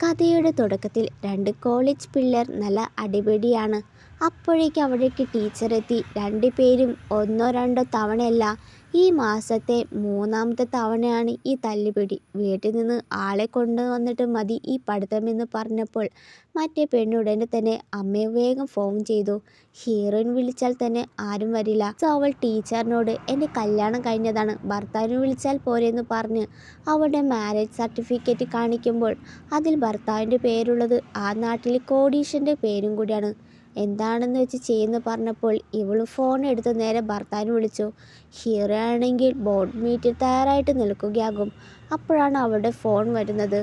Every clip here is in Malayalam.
കഥയുടെ തുടക്കത്തിൽ രണ്ട് കോളേജ് പിള്ളേർ നല്ല അടിപിടിയാണ്. അപ്പോഴേക്കും അവിടേക്ക് ടീച്ചർ എത്തി. രണ്ടുപേരും ഒന്നോ രണ്ടോ തവണയല്ല, ഈ മാസത്തെ മൂന്നാമത്തെ തവണയാണ് ഈ തല്ലുപിടി. വീട്ടിൽ നിന്ന് ആളെ കൊണ്ടുവന്നിട്ട് മതി ഈ പഠിത്തമെന്ന് പറഞ്ഞപ്പോൾ മറ്റേ പെണ്ണുടനെ തന്നെ അമ്മയെ വേഗം ഫോൺ ചെയ്തു. ഹീറോയിൻ വിളിച്ചാൽ തന്നെ ആരും വരില്ല. സോ അവൾ ടീച്ചറിനോട് എൻ്റെ കല്യാണം കഴിഞ്ഞതാണ്, ഭർത്താവിനെ വിളിച്ചാൽ പോരെന്ന് പറഞ്ഞ് അവളുടെ മാരേജ് സർട്ടിഫിക്കറ്റ് കാണിക്കുമ്പോൾ അതിൽ ഭർത്താവിൻ്റെ പേരുള്ളത് ആ നാട്ടിലെ കോടീശ്വരൻ്റെ പേരും കൂടിയാണ്. എന്താണെന്ന് വെച്ച് ചെയ്യുന്നു പറഞ്ഞപ്പോൾ ഇവൾ ഫോൺ എടുത്ത് നേരെ ഭർത്താവിനെ വിളിച്ചു. ഹീറോ ആണെങ്കിൽ ബോർഡ് മീറ്റിൽ തയ്യാറായിട്ട് നിൽക്കുകയാകും. അപ്പോഴാണ് അവളുടെ ഫോൺ വരുന്നത്.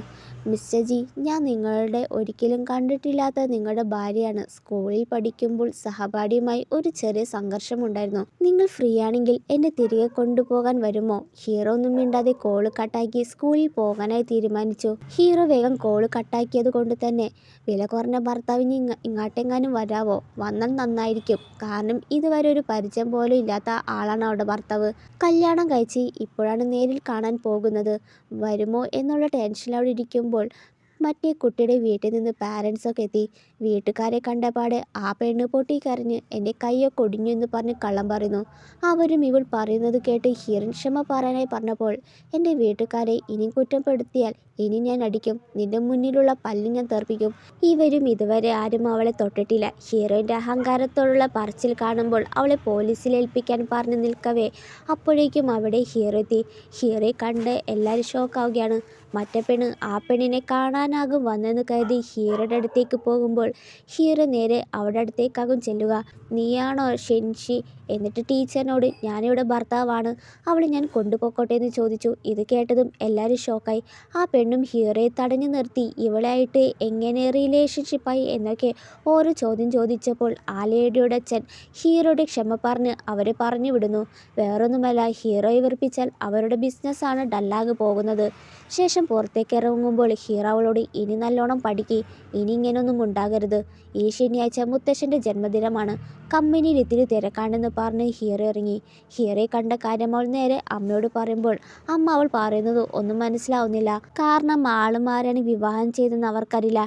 മിസ്റ്റർ ജി, ഞാൻ നിങ്ങളുടെ ഒരിക്കലും കണ്ടിട്ടില്ലാത്ത നിങ്ങളുടെ ഭാര്യയാണ്. സ്കൂളിൽ പഠിക്കുമ്പോൾ സഹപാഠിയുമായി ഒരു ചെറിയ സംഘർഷമുണ്ടായിരുന്നു. നിങ്ങൾ ഫ്രീ ആണെങ്കിൽ എന്നെ തിരികെ കൊണ്ടുപോകാൻ വരുമോ? ഹീറോ ഒന്നും മിണ്ടാതെ കോള് കട്ടാക്കി സ്കൂളിൽ പോകാനായി തീരുമാനിച്ചു. ഹീറോ വേഗം കോള് കട്ടാക്കിയത് കൊണ്ട് തന്നെ വില കുറഞ്ഞ ഭർത്താവിന് ഇങ്ങോട്ടെങ്ങാനും വരാവോ? വന്നാൽ നന്നായിരിക്കും. കാരണം ഇതുവരെ ഒരു പരിചയം പോലും ഇല്ലാത്ത ആളാണ് അവളുടെ ഭർത്താവ്. കല്യാണം കഴിച്ച് ഇപ്പോഴാണ് നേരിൽ കാണാൻ പോകുന്നത്. വരുമോ എന്നുള്ള ടെൻഷൻ അവിടെ ഇരിക്കുമ്പോൾ മറ്റേ കുട്ടിയുടെ വീട്ടിൽ നിന്ന് പാരൻസൊക്കെ എത്തി. വീട്ടുകാരെ കണ്ടപാടെ ആ പെണ്ണ് പൊട്ടിക്കരഞ്ഞ് എൻ്റെ കൈയൊക്കെ ഒടിഞ്ഞു എന്ന് പറഞ്ഞ് കള്ളം പറയുന്നു. അവരും ഇവൾ പറയുന്നത് കേട്ട് ഹീറോയിൻ ക്ഷമ പറയാനായി പറഞ്ഞപ്പോൾ എൻ്റെ വീട്ടുകാരെ ഇനി കുറ്റപ്പെടുത്തിയാൽ ഇനി ഞാൻ അടിക്കും, നിന്റെ മുന്നിലുള്ള പല്ല് ഞാൻ തെറിപ്പിക്കും. ഇവരും ഇതുവരെ ആരും അവളെ തൊട്ടിട്ടില്ല. ഹീറോയിൻ്റെ അഹങ്കാരത്തോടുള്ള പറച്ചിൽ കാണുമ്പോൾ അവളെ പോലീസിൽ ഏൽപ്പിക്കാൻ പറഞ്ഞു നിൽക്കവേ അപ്പോഴേക്കും അവിടെ ഹീറോ എത്തി. ഹീറോയെ കണ്ട് എല്ലാവരും ഷോക്കാവുകയാണ്. മറ്റേ പെണ്ണ് ആ പെണ്ണിനെ കാണാനാകും വന്നെന്ന് കരുതി ഹീറോയുടെ അടുത്തേക്ക് പോകുമ്പോൾ ഹീറോ നേരെ അവിടെ അടുത്തേക്കാകും ചെല്ലുക. നീയാണോ ഷെൻഷി? എന്നിട്ട് ടീച്ചറിനോട് ഞാനിവിടെ ഭർത്താവാണ്, അവളെ ഞാൻ കൊണ്ടുപോയിക്കോട്ടെ എന്ന് ചോദിച്ചു. ഇത് കേട്ടതും എല്ലാവരും ഷോക്കായി. ആ പെണ്ണും ഹീറോയെ തടഞ്ഞു നിർത്തി ഇവളായിട്ട് എങ്ങനെ റിലേഷൻഷിപ്പായി എന്നൊക്കെ ഓരോ ചോദ്യം ചോദിച്ചപ്പോൾ ആ ലേഡിയുടെ അച്ഛൻ ഹീറോയുടെ ക്ഷമ പറഞ്ഞ് അവരെ പറഞ്ഞു വിടുന്നു. വേറൊന്നുമല്ല, ഹീറോയെ വെറുപ്പിച്ചാൽ അവരുടെ ബിസിനസ്സാണ് ഡല്ലാകെ പോകുന്നത്. ശേഷം പുറത്തേക്ക് ഇറങ്ങുമ്പോൾ ഹീറോ അവളോട് ഇനി നല്ലോണം പഠിക്ക്, ഇനി ഇങ്ങനെയൊന്നും ഉണ്ടാകരുത്. ഈ ശനിയാഴ്ച മുത്തശ്ശൻ്റെ ജന്മദിനമാണ്, കമ്പനിയിൽ ഇത്തിരി തിരക്കാണെന്ന് പറഞ്ഞ് ഹീറോ ഇറങ്ങി. ഹീറോയെ കണ്ട കാര്യം അവൾ നേരെ അമ്മയോട് പറയുമ്പോൾ അമ്മ അവൾ പറയുന്നത് ഒന്നും മനസ്സിലാവുന്നില്ല. കാരണം ആളുമാരാണ് വിവാഹം ചെയ്തെന്ന് അവർക്കറിയില്ല.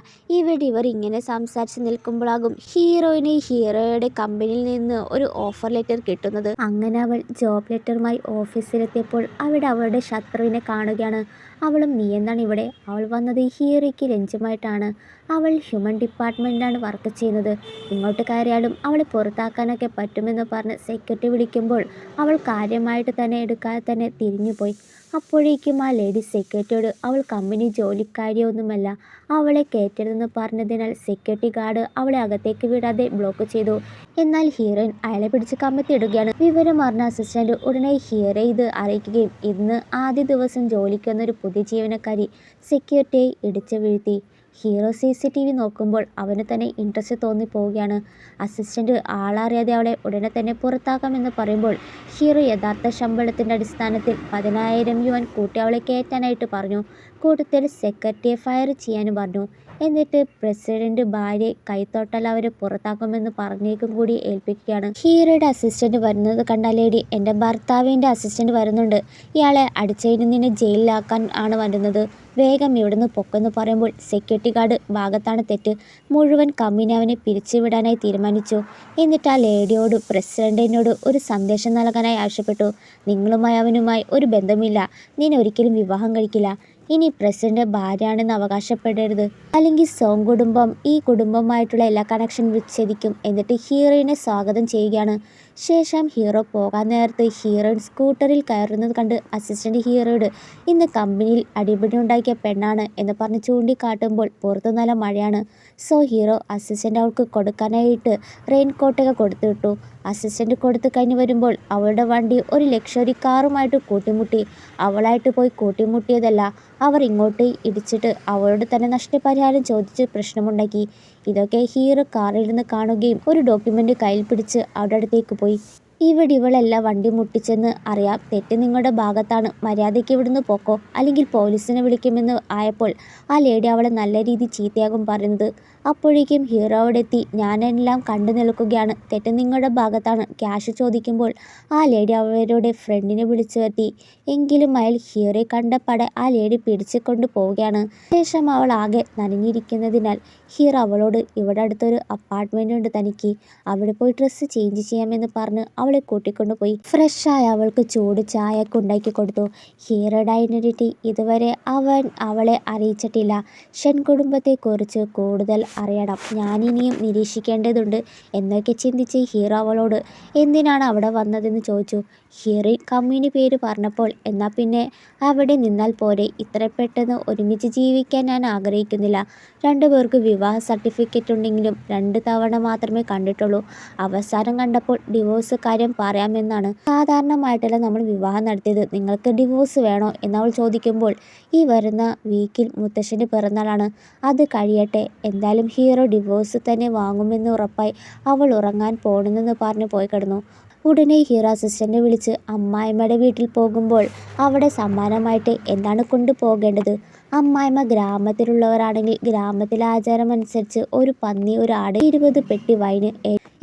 ഇവർ ഇങ്ങനെ സംസാരിച്ച് നിൽക്കുമ്പോഴാകും ഹീറോയിന് ഹീറോയുടെ കമ്പനിയിൽ നിന്ന് ഒരു ഓഫർ ലെറ്റർ കിട്ടുന്നത്. അങ്ങനെ അവൾ ജോബ് ലെറ്ററുമായി ഓഫീസിലെത്തിയപ്പോൾ അവിടെ അവളുടെ ശത്രുവിനെ കാണുകയാണ്. അവളും നീ എന്താണ് ഇവിടെ? അവൾ വന്നത് ഹീറോയ്ക്ക് ലഞ്ചുമായിട്ടാണ്. അവൾ ഹ്യൂമൻ ഡിപ്പാർട്ട്മെൻറ്റിലാണ് വർക്ക് ചെയ്യുന്നത്. ഇങ്ങോട്ട് കയറിയാലും അവളെ പുറത്താക്കാനൊക്കെ പറ്റുമെന്ന് പറഞ്ഞ് സെക്യൂരിറ്റി വിളിക്കുമ്പോൾ അവൾ കാര്യമായിട്ട് തന്നെ എടുക്കാതെ തന്നെ തിരിഞ്ഞുപോയി. അപ്പോഴേക്കും ആ ലേഡി സെക്യൂരിറ്റിയോട് അവൾ കമ്പനി ജോലിക്കാരിയൊന്നുമല്ല, അവളെ കയറ്റരുതെന്ന് പറഞ്ഞതിനാൽ സെക്യൂരിറ്റി ഗാർഡ് അവളെ അകത്തേക്ക് വിടാതെ ബ്ലോക്ക് ചെയ്തു. എന്നാൽ ഹീറോയിൻ അയാളെ പിടിച്ച് കമ്മിത്തിയിടുകയാണ്. വിവരം അറിഞ്ഞ അസിസ്റ്റന്റ് ഉടനെ ഹീറോയെ ഇത് അറിയിക്കുകയും ഇന്ന് ആദ്യ ദിവസം ജോലിക്ക് വന്നൊരു പുതിയ ജീവനക്കാരി സെക്യൂരിറ്റിയെ ഇടിച്ചു വീഴ്ത്തി. ഹീറോ CCTV നോക്കുമ്പോൾ അവന് തന്നെ ഇൻട്രസ്റ്റ് തോന്നിപ്പോവുകയാണ്. അസിസ്റ്റന്റ് ആളറിയാതെ അവളെ ഉടനെ തന്നെ പുറത്താക്കാമെന്ന് പറയുമ്പോൾ ഹീറോ യഥാർത്ഥ ശമ്പളത്തിൻ്റെ അടിസ്ഥാനത്തിൽ 10,000 യുവാൻ കൂട്ടി അവളെ കയറ്റാനായിട്ട് പറഞ്ഞു. കൂട്ടത്തിൽ സെക്രട്ടറിയെ ഫയർ ചെയ്യാനും പറഞ്ഞു. എന്നിട്ട് പ്രസിഡന്റ് ഭാര്യയെ കൈത്തോട്ടാൽ അവരെ പുറത്താക്കുമെന്ന് പറഞ്ഞേക്കും കൂടി ഏൽപ്പിക്കുകയാണ്. ഹീറോയുടെ അസിസ്റ്റന്റ് വരുന്നത് കണ്ട ലേഡി എൻ്റെ ഭർത്താവിൻ്റെ അസിസ്റ്റന്റ് വരുന്നുണ്ട്, ഇയാളെ അടിച്ചതിന് നിന്നെ ജയിലിലാക്കാൻ ആണ് വരുന്നത്, വേഗം ഇവിടുന്ന് പൊക്കെന്ന് പറയുമ്പോൾ സെക്യൂരിറ്റി ഗാർഡ് ഭാഗത്താണ് തെറ്റ്. മുഴുവൻ കമ്പനി അവനെ പിരിച്ചുവിടാനായി തീരുമാനിച്ചു. എന്നിട്ട് ആ ലേഡിയോട് പ്രസിഡന്റിനോട് ഒരു സന്ദേശം നൽകാനായി ആവശ്യപ്പെട്ടു. നിങ്ങളുമായി അവനുമായി ഒരു ബന്ധമില്ല, നിന്നെ ഒരിക്കലും വിവാഹം കഴിക്കില്ല, ഇനി പ്രസിഡന്റ് ഭാര്യയാണെന്ന് അവകാശപ്പെടരുത്, അല്ലെങ്കിൽ സോങ് കുടുംബം ഈ കുടുംബമായിട്ടുള്ള എല്ലാ കണക്ഷൻ വിച്ഛേദിക്കും. എന്നിട്ട് ഹീറോയിനെ സ്വാഗതം ചെയ്യുകയാണ്. ശേഷം ഹീറോ പോകാൻ നേരത്ത് ഹീറോയിൻ സ്കൂട്ടറിൽ കയറുന്നത് കണ്ട് അസിസ്റ്റന്റ് ഹീറോയോട് ഇന്ന് കമ്പനിയിൽ അടിപിടി ഉണ്ടാക്കിയ പെണ്ണാണ് എന്ന് പറഞ്ഞ് ചൂണ്ടിക്കാട്ടുമ്പോൾ പുറത്ത് നല്ല മഴയാണ്. സോ ഹീറോ അസിസ്റ്റന്റ് അവൾക്ക് കൊടുക്കാനായിട്ട് റെയിൻ കോട്ടൊക്കെ കൊടുത്തു വിട്ടു. അസിസ്റ്റന്റ് കൊടുത്തു കഴിഞ്ഞ് വരുമ്പോൾ അവളുടെ വണ്ടി ഒരു ലക്ഷറി കാറുമായിട്ട് കൂട്ടിമുട്ടി. അവളായിട്ട് പോയി കൂട്ടിമുട്ടിയതല്ല, അവർ ഇങ്ങോട്ട് ഇടിച്ചിട്ട് അവളോട് തന്നെ നഷ്ടപരിഹാരം ചോദിച്ച് പ്രശ്നമുണ്ടാക്കി. ഇതൊക്കെ ഹീറോ കാറിൽ നിന്ന് കാണുകയും ഒരു ഡോക്യുമെൻ്റ് കയ്യിൽ പിടിച്ച് അവിടെ അടുത്തേക്ക് പോയി. ഇവിടെ ഇവളല്ല വണ്ടി മുട്ടിച്ചെന്ന് അറിയാം, തെറ്റ് നിങ്ങളുടെ ഭാഗത്താണ്, മര്യാദയ്ക്ക് ഇവിടുന്ന് പൊക്കോ അല്ലെങ്കിൽ പോലീസിനെ വിളിക്കുമെന്ന് ആയപ്പോൾ ആ ലേഡി അവളെ നല്ല രീതി ചീത്തയാകും പറയുന്നത്. അപ്പോഴേക്കും ഹീറോ അവിടെ എത്തി. ഞാനെല്ലാം കണ്ടു നിൽക്കുകയാണ്, തെറ്റ് നിങ്ങളുടെ ഭാഗത്താണ്. ക്യാഷ് ചോദിക്കുമ്പോൾ ആ ലേഡി അവരുടെ ഫ്രണ്ടിനെ വിളിച്ചു വരുത്തി. എങ്കിലും അയാൾ ഹീറോയെ കണ്ടപാടെ ആ ലേഡി പിടിച്ചുകൊണ്ട് പോവുകയാണ്. ശേഷം അവൾ ആകെ നനഞ്ഞിരിക്കുന്നതിനാൽ ഹീറോ അവളോട് ഇവിടെ അടുത്തൊരു അപ്പാർട്ട്മെന്റ് ഉണ്ട് തനിക്ക്, അവിടെ പോയി ഡ്രസ്സ് ചേഞ്ച് ചെയ്യാമെന്ന് പറഞ്ഞ് അവളെ കൂട്ടിക്കൊണ്ടുപോയി. ഫ്രഷായ അവൾക്ക് ചൂട് ചായയൊക്കെ ഉണ്ടാക്കി കൊടുത്തു. ഹീറോയുടെ ഐഡന്റിറ്റി ഇതുവരെ അവൻ അവളെ അറിയിച്ചിട്ടില്ല. ഷൻ കുടുംബത്തെക്കുറിച്ച് കൂടുതൽ അറിയണം, ഞാനിനിയും നിരീക്ഷിക്കേണ്ടതുണ്ട് എന്നൊക്കെ ചിന്തിച്ച് ഹീറോ അവളോട് എന്തിനാണ് അവിടെ വന്നതെന്ന് ചോദിച്ചു. ഹീറോയിൻ കമ്പനി പേര് പറഞ്ഞപ്പോൾ എന്നാൽ പിന്നെ അവിടെ നിന്നാൽ പോരെ, ഇത്ര പെട്ടെന്ന് ഒരുമിച്ച് ജീവിക്കാൻ ഞാൻ ആഗ്രഹിക്കുന്നില്ല. രണ്ടുപേർക്ക് വിവാഹ സർട്ടിഫിക്കറ്റ് ഉണ്ടെങ്കിലും 2 തവണ മാത്രമേ കണ്ടിട്ടുള്ളൂ. അവസാനം കണ്ടപ്പോൾ ഡിവോഴ്സ് കാര്യം പറയാമെന്നാണ്. സാധാരണമായിട്ടല്ല നമ്മൾ വിവാഹം നടത്തിയത്, നിങ്ങൾക്ക് ഡിവോഴ്സ് വേണോ എന്നവൾ ചോദിക്കുമ്പോൾ ഈ വരുന്ന വീക്കിൽ മുത്തശ്ശൻ്റെ പിറന്നാളാണ്, അത് കഴിയട്ടെ, എന്തായാലും ഹീറോ ഡിവോഴ്സ് തന്നെ വാങ്ങുമെന്ന് ഉറപ്പായി അവൾ ഉറങ്ങാൻ പോണെന്ന് പറഞ്ഞ് പോയി കിടന്നു. ഉടനെ ഹീറോ അസിസ്റ്റന്റ് വിളിച്ച് അമ്മായിമ്മയുടെ വീട്ടിൽ പോകുമ്പോൾ അവിടെ സമ്മാനമായിട്ട് എന്താണ് കൊണ്ടുപോകേണ്ടത്. അമ്മായിമ്മ ഗ്രാമത്തിലുള്ളവരാണെങ്കിൽ ഗ്രാമത്തിലെ ആചാരമനുസരിച്ച് ഒരു പന്നി, ഒരു ആട്, 20 പെട്ടി വൈന്,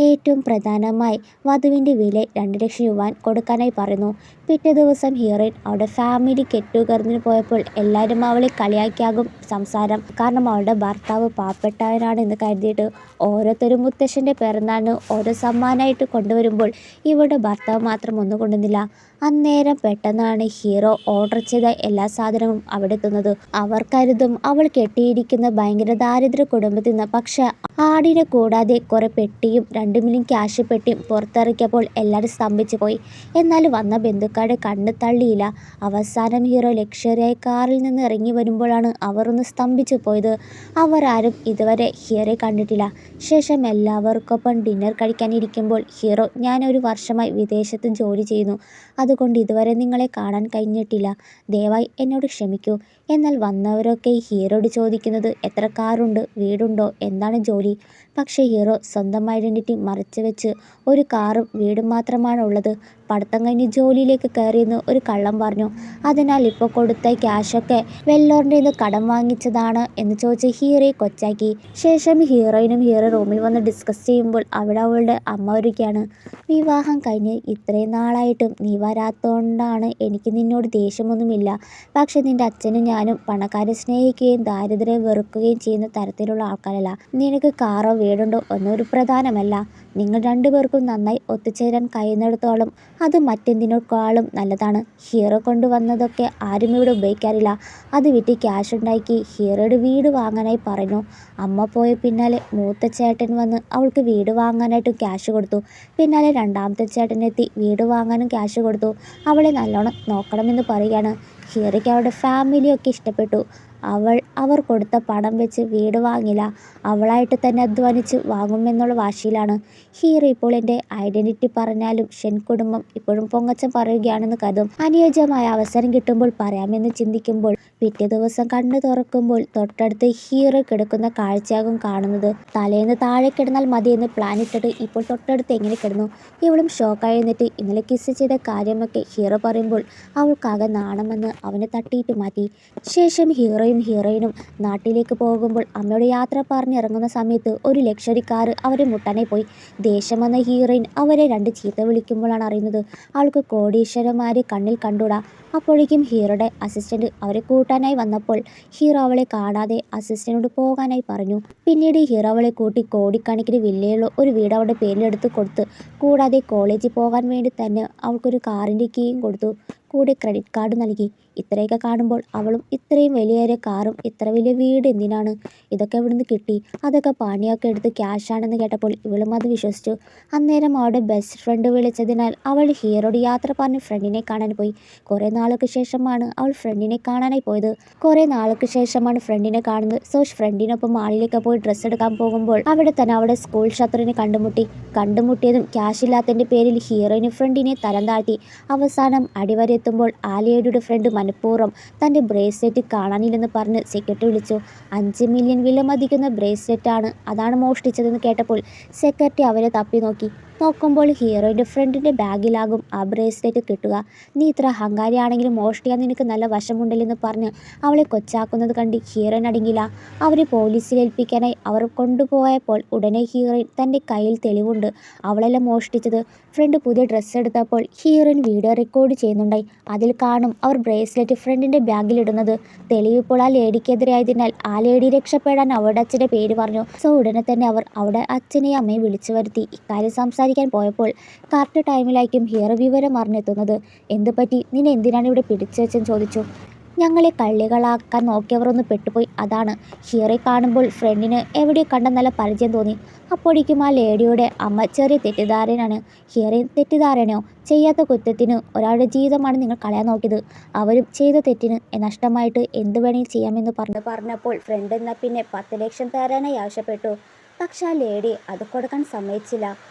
ഏറ്റവും പ്രധാനമായി വധുവിൻ്റെ വില 2 ലക്ഷം രൂപ കൊടുക്കാനായി പറയുന്നു. പിറ്റേ ദിവസം ഹീറോയിൻ അവിടെ ഫാമിലി ഗെറ്റ് ടുഗദറിന് പോയപ്പോൾ എല്ലാവരും അവളെ കളിയാക്കിയാകും സംസാരം. കാരണം അവളുടെ ഭർത്താവ് പാവപ്പെട്ടവനാണെന്ന് കരുതിയിട്ട് ഓരോരുത്തരും മുത്തശ്ശൻ്റെ പിറന്നാളിന് ഓരോ സമ്മാനമായിട്ട് കൊണ്ടുവരുമ്പോൾ ഇവളുടെ ഭർത്താവ് മാത്രം ഒന്നും കൊണ്ടുവന്നില്ല. അന്നേരം പെട്ടെന്നാണ് ഹീറോ ഓർഡർ ചെയ്ത എല്ലാ സാധനവും അവിടെ എത്തുന്നത്. അവർ കരുതും അവൾ കെട്ടിയിരിക്കുന്ന ഭയങ്കര ദാരിദ്ര്യ കുടുംബത്തിൽ നിന്ന്. പക്ഷെ ആടിനെ കൂടാതെ കുറെ പെട്ടിയും 2 മില്യൺ ക്യാഷ് പെട്ടിയും പുറത്തിറക്കിയപ്പോൾ എല്ലാവരും സ്തംഭിച്ചു പോയി. എന്നാൽ വന്ന ബന്ധുക്കാരുടെ കണ്ണ് തള്ളിയില്ല. അവസാനം ഹീറോ ലക്ഷറിയായി കാറിൽ നിന്ന് ഇറങ്ങി വരുമ്പോഴാണ് അവർ ഒന്ന് സ്തംഭിച്ചു പോയത്. അവർ ആരും ഇതുവരെ ഹീറോയെ കണ്ടിട്ടില്ല. ശേഷം എല്ലാവർക്കൊപ്പം ഡിന്നർ കഴിക്കാനിരിക്കുമ്പോൾ ഹീറോ, ഞാൻ 1 വർഷമായി വിദേശത്ത് ജോലി ചെയ്യുന്നു, അതുകൊണ്ട് ഇതുവരെ നിങ്ങളെ കാണാൻ കഴിഞ്ഞിട്ടില്ല, ദയവായി എന്നോട് ക്ഷമിക്കൂ. എന്നാൽ വന്നവരൊക്കെ ഹീറോയോട് ചോദിക്കുന്നത് എത്ര കാറുണ്ട്, വീടുണ്ടോ, എന്താണ് ജോലി. പക്ഷേ ഹീറോ സ്വന്തം ഐഡന്റിറ്റി മറച്ചു വെച്ച് ഒരു കാറും വീടും മാത്രമാണ് ഉള്ളത്. പഠിത്തം കഴിഞ്ഞ് ജോലിയിലേക്ക് കയറിയെന്ന് ഒരു കള്ളം പറഞ്ഞു. അതിനാൽ ഇപ്പോൾ കൊടുത്ത ക്യാഷൊക്കെ വെല്ലോറിൻ്റെ നിന്ന് കടം വാങ്ങിച്ചതാണ് എന്ന് ചോദിച്ച് ഹീറോയെ കൊച്ചാക്കി. ശേഷം ഹീറോയിനും ഹീറോ റൂമിൽ വന്ന് ഡിസ്കസ് ചെയ്യുമ്പോൾ അവിടെ അവളുടെ അമ്മ വരികയാണ്. വിവാഹം കഴിഞ്ഞ് ഇത്രയും നാളായിട്ടും നീ വരാത്തോണ്ടാണ് എനിക്ക് നിന്നോട് ദേഷ്യമൊന്നുമില്ല. പക്ഷെ നിന്റെ അച്ഛനും ഞാനും പണക്കാരെ സ്നേഹിക്കുകയും ദാരിദ്ര്യം വെറുക്കുകയും ചെയ്യുന്ന തരത്തിലുള്ള ആൾക്കാരല്ല. നിനക്ക് കാറോ വീടുണ്ടോ ഒന്നും ഒരു പ്രധാനമല്ല. നിങ്ങൾ രണ്ടുപേർക്കും നന്നായി ഒത്തുചേരാൻ കഴിയുന്നിടത്തോളം അത് മറ്റെന്തിനേക്കാളും നല്ലതാണ്. ഹീറോ കൊണ്ടുവന്നതൊക്കെ ആരും ഇവിടെ ഉപയോഗിക്കാറില്ല. അത് വിറ്റ് ക്യാഷ് ഉണ്ടാക്കി ഹീറോയുടെ വീട് വാങ്ങാനായി പറഞ്ഞു. അമ്മ പോയ പിന്നാലെ മൂത്ത ചേട്ടൻ വന്ന് അവൾക്ക് വീട് വാങ്ങാനായിട്ടും ക്യാഷ് കൊടുത്തു. പിന്നാലെ രണ്ടാമത്തെ ചേട്ടനെത്തി വീട് വാങ്ങാനും ക്യാഷ് കൊടുത്തു. അവളെ നല്ലോണം നോക്കണമെന്ന് പറയുകയാണ്. ഹീറോയ്ക്ക് അവളുടെ ഫാമിലിയൊക്കെ ഇഷ്ടപ്പെട്ടു. അവർ കൊടുത്ത പണം വെച്ച് വീട് വാങ്ങില്ല, അവളായിട്ട് തന്നെ അധ്വാനിച്ച് വാങ്ങുമെന്നുള്ള വാശിയിലാണ്. ഹീറോ ഇപ്പോൾ എൻ്റെ ഐഡന്റിറ്റി പറഞ്ഞാലും ഷൻ കുടുംബം ഇപ്പോഴും പൊങ്ങച്ചം പറയുകയാണെന്ന് കരുതും. അനുയോജ്യമായ അവസരം കിട്ടുമ്പോൾ പറയാമെന്ന് ചിന്തിക്കുമ്പോൾ പിറ്റേ ദിവസം കണ്ണു തുറക്കുമ്പോൾ തൊട്ടടുത്ത് ഹീറോ കിടക്കുന്ന കാഴ്ചയാകും കാണുന്നത്. തലേന്ന് താഴെ കിടന്നാൽ മതിയെന്ന് പ്ലാൻ ഇട്ടിട്ട് ഇപ്പോൾ തൊട്ടടുത്ത് എങ്ങനെ കിടന്നു. ഇവളും ഷോക്കായി എന്നിട്ട് ഇന്നലെ കിസ് ചെയ്ത കാര്യമൊക്കെ ഹീറോ പറയുമ്പോൾ അവൾക്കാകെ നാണമെന്ന് അവനെ തട്ടിയിട്ട് മാറ്റി. ശേഷം ഹീറോയിനും നാട്ടിലേക്ക് പോകുമ്പോൾ അമ്മയുടെ യാത്ര പറഞ്ഞിറങ്ങുന്ന സമയത്ത് ഒരു ലക്ഷറി കാർ അവരെ മുട്ടാനായി പോയി. ദേഷ്യം വന്ന ഹീറോയിൻ അവരെ 2 ചീത്ത വിളിക്കുമ്പോഴാണ് അറിയുന്നത് അവൾക്ക് കോടീശ്വരന്മാരെ കണ്ണിൽ കണ്ടുകൂടാ. അപ്പോഴേക്കും ഹീറോയുടെ അസിസ്റ്റന്റ് അവരെ കൂട്ടാനായി വന്നപ്പോൾ ഹീറോ അവളെ കാണാതെ അസിസ്റ്റന്റിനോട് പോകാനായി പറഞ്ഞു. പിന്നീട് ഹീറോ അവളെ കൂട്ടി കോടിക്കണക്കിന് വിലയുള്ള ഒരു വീട് അവളുടെ പേരിലെടുത്ത് കൊടുത്ത്, കൂടാതെ കോളേജിൽ പോകാൻ വേണ്ടി തന്നെ അവൾക്കൊരു കാറിൻ്റെ കീയും കൊടുത്തു, കൂടെ ക്രെഡിറ്റ് കാർഡ് നൽകി. ഇത്രയൊക്കെ കാണുമ്പോൾ അവളും ഇത്രയും വലിയൊരു കാറും ഇത്ര വലിയ വീട് എന്തിനാണ്, ഇതൊക്കെ എവിടുന്ന് കിട്ടി, അതൊക്കെ പണിയൊക്കെ എടുത്ത് ക്യാഷാണെന്ന് കേട്ടപ്പോൾ ഇവളും അത് വിശ്വസിച്ചു. അന്നേരം അവളുടെ ബെസ്റ്റ് ഫ്രണ്ട് വിളിച്ചതിനാൽ അവൾ ഹീറോയോട് യാത്ര പറഞ്ഞ് ഫ്രണ്ടിനെ കാണാൻ പോയി. കുറേ നാൾക്ക് ശേഷമാണ് അവൾ ഫ്രണ്ടിനെ കാണാനായി പോയത്. കുറേ നാൾക്ക് ശേഷമാണ് ഫ്രണ്ടിനെ കാണുന്നത്. സോ ഫ്രണ്ടിനൊപ്പം മാളിലേക്ക് പോയി ഡ്രസ്സ് എടുക്കാൻ പോകുമ്പോൾ അവിടെ തന്നെ അവളുടെ സ്കൂൾ ശത്രുവിനെ കണ്ടുമുട്ടിയതും ക്യാഷ് ഇല്ലാത്തതിൻ്റെ പേരിൽ ഹീറോയിന് ഫ്രണ്ടിനെ തരം താഴ്ത്തി. അവസാനം അടിവരെത്തുമ്പോൾ ആലിയയുടെ ഫ്രണ്ട് മനഃപൂർവ്വം തൻ്റെ ബ്രേസ്ലെറ്റ് കാണാനില്ലെന്ന് പറഞ്ഞ് സെക്യൂരിറ്റി വിളിച്ചു. 5 മില്യൺ വില മതിക്കുന്ന ബ്രേസ്ലെറ്റാണ്, അതാണ് മോഷ്ടിച്ചതെന്ന് കേട്ടപ്പോൾ സെക്യൂരിറ്റി അവരെ തപ്പി നോക്കി. നോക്കുമ്പോൾ ഹീറോയിൻ്റെ ഫ്രണ്ടിൻ്റെ ബാഗിലാകും ആ ബ്രേസ്ലെറ്റ് കിട്ടുക. നീ ഇത്ര അഹങ്കാരിയാണെങ്കിലും മോഷ്ടിക്കാൻ നിനക്ക് നല്ല വശമുണ്ടല്ലെന്ന് പറഞ്ഞ് അവളെ കൊച്ചാക്കുന്നത് കണ്ട് ഹീറോയിൻ അടങ്ങില്ല. അവരെ പോലീസിൽ ഏൽപ്പിക്കാനായി അവർ കൊണ്ടുപോയപ്പോൾ ഉടനെ ഹീറോയിൻ തൻ്റെ കയ്യിൽ തെളിവുണ്ട്, അവളല്ല മോഷ്ടിച്ചത്. ഫ്രണ്ട് പുതിയ ഡ്രസ്സ് എടുത്തപ്പോൾ ഹീറോയിൻ വീഡിയോ റെക്കോർഡ് ചെയ്യുന്നുണ്ടായി. അതിൽ കാണും അവർ ബ്രേസ്ലെറ്റ് ഫ്രണ്ടിൻ്റെ ബാഗിലിടുന്നത്. തെളിവിപ്പോൾ ആ ലേഡിക്കെതിരായതിനാൽ ആ ലേഡി രക്ഷപ്പെടാൻ അവളുടെ അച്ഛൻ്റെ പേര് പറഞ്ഞു. സോ ഉടനെ തന്നെ അവർ അവിടെ അച്ഛനെയും അമ്മയും വിളിച്ചു വരുത്തി. ഇക്കാര്യം സംസാരിക്കാൻ പോയപ്പോൾ കറക്റ്റ് ടൈമിലായിരിക്കും ഹീറോ വിവരം അറിഞ്ഞെത്തുന്നത്. എന്ത് പറ്റി, നിന്നെ എന്തിനാണ് ഇവിടെ പിടിച്ചു വെച്ചെന്ന് ചോദിച്ചു. ഞങ്ങളെ കള്ളികളാക്കാൻ നോക്കിയവർ ഒന്ന് പെട്ടുപോയി, അതാണ്. ഹീറോയെ കാണുമ്പോൾ ഫ്രണ്ടിന് എവിടെയോ കണ്ട നല്ല പരിചയം തോന്നി. അപ്പോഴേക്കും ആ ലേഡിയുടെ അമ്മ ചെറിയ തെറ്റിദ്ധാരണയാണ്. ഹീറോയിൻ തെറ്റിദ്ധാരണയോ? ചെയ്യാത്ത കുറ്റത്തിന് ഒരാളുടെ ജീവിതമാണ് നിങ്ങൾ കളയാൻ നോക്കിയത്. അവരും ചെയ്ത തെറ്റിന് നഷ്ടമായിട്ട് എന്ത് വേണമെങ്കിലും ചെയ്യാമെന്ന് പറഞ്ഞപ്പോൾ ഫ്രണ്ട് എന്നാൽ പിന്നെ 10 ലക്ഷം തരാനായി ആവശ്യപ്പെട്ടു. പക്ഷെ ആ ലേഡി അത് കൊടുക്കാൻ സമ്മതിച്ചില്ല.